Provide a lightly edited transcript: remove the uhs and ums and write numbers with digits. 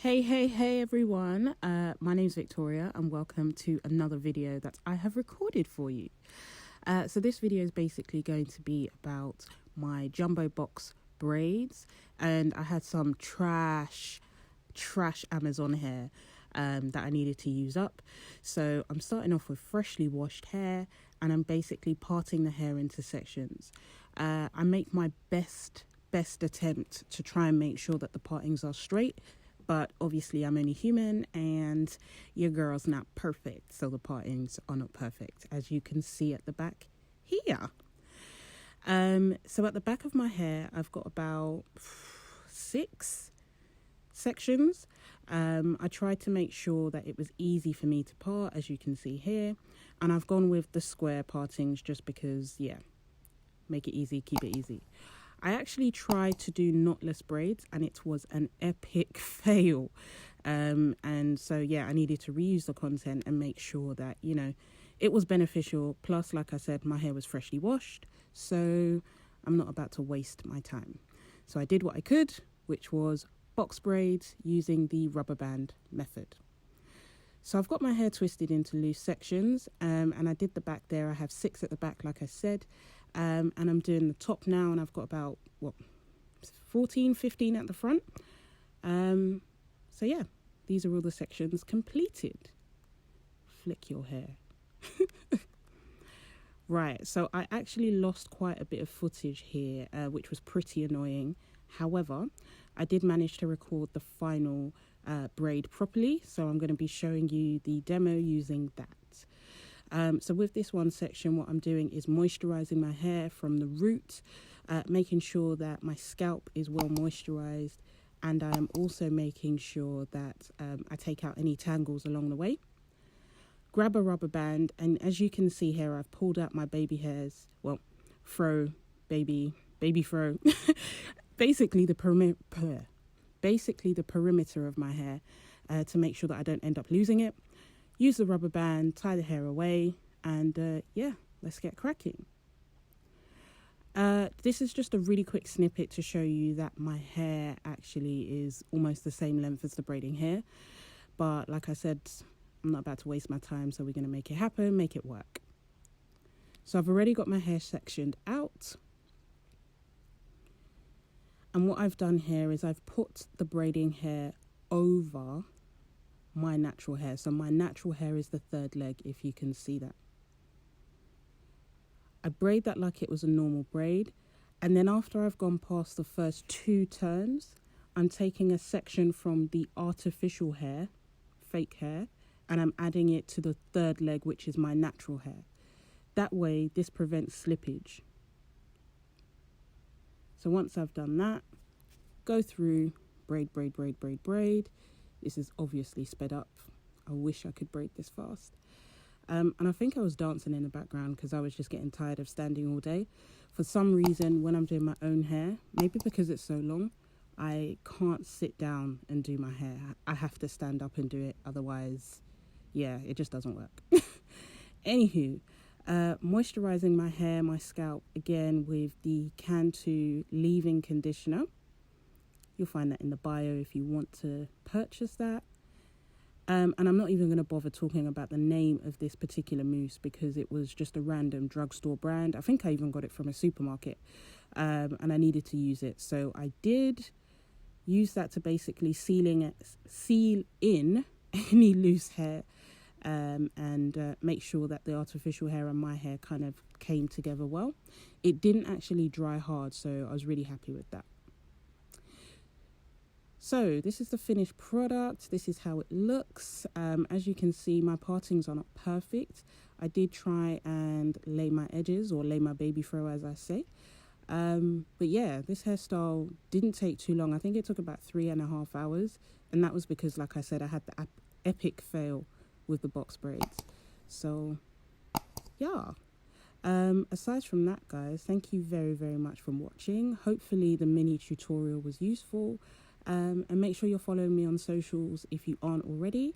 Hey everyone, my name's Victoria and welcome to another video that I have recorded for you. So this video is basically going to be about my jumbo box braids, and I had some trash Amazon hair that I needed to use up. So I'm starting off with freshly washed hair and I'm basically parting the hair into sections. I make my best attempt to try and make sure that the partings are straight, but obviously I'm only human and your girl's not perfect, so the partings are not perfect, as you can see at the back here. So at the back of my hair I've got about 6 sections. I tried to make sure that it was easy for me to part, as you can see here, and I've gone with the square partings just because, yeah, make it easy, keep it easy. I actually tried to do knotless braids and it was an epic fail. And so, yeah, I needed to reuse the content and make sure that, you know, it was beneficial. Plus, like I said, my hair was freshly washed, so I'm not about to waste my time. So I did what I could, which was box braids using the rubber band method. So I've got my hair twisted into loose sections, and I did the back there. I have 6 at the back, like I said. And I'm doing the top now, and I've got about 14, 15 at the front. So yeah, these are all the sections completed. Flick your hair. Right, so I actually lost quite a bit of footage here, which was pretty annoying. However, I did manage to record the final braid properly, so I'm going to be showing you the demo using that. So with this one section, what I'm doing is moisturizing my hair from the root, making sure that my scalp is well moisturized, and I am also making sure that I take out any tangles along the way. Grab a rubber band, and as you can see here, I've pulled out my baby hairs, baby fro, basically the perimeter of my hair, to make sure that I don't end up losing it. Use the rubber band, tie the hair away, and yeah, let's get cracking. This is just a really quick snippet to show you that my hair actually is almost the same length as the braiding hair. But like I said, I'm not about to waste my time, so we're going to make it happen, make it work. So I've already got my hair sectioned out. And what I've done here is I've put the braiding hair over my natural hair. So my natural hair is the third leg, if you can see that. I braid that like it was a normal braid, and then after I've gone past the first 2 turns, I'm taking a section from the artificial hair, fake hair, and I'm adding it to the third leg, which is my natural hair. That way this prevents slippage. So once I've done that, go through, braid. This is obviously sped up. I wish I could braid this fast. And I think I was dancing in the background because I was just getting tired of standing all day. For some reason, when I'm doing my own hair, maybe because it's so long, I can't sit down and do my hair. I have to stand up and do it. Otherwise, yeah, it just doesn't work. Anywho, moisturizing my hair, my scalp, again with the Cantu leave-in conditioner. You'll find that in the bio if you want to purchase that. And I'm not even going to bother talking about the name of this particular mousse because it was just a random drugstore brand. I think I even got it from a supermarket, and I needed to use it. So I did use that to basically seal in any loose hair, and make sure that the artificial hair and my hair kind of came together well. It didn't actually dry hard, so I was really happy with that. So this is the finished product. This is how it looks. As you can see, my partings are not perfect. I did try and lay my edges, or lay my baby fro, as I say. But yeah, this hairstyle didn't take too long. I think it took about 3.5 hours. And that was because, like I said, I had the epic fail with the box braids. So yeah. Aside from that, guys, thank you very much for watching. Hopefully the mini tutorial was useful. And make sure you're following me on socials if you aren't already.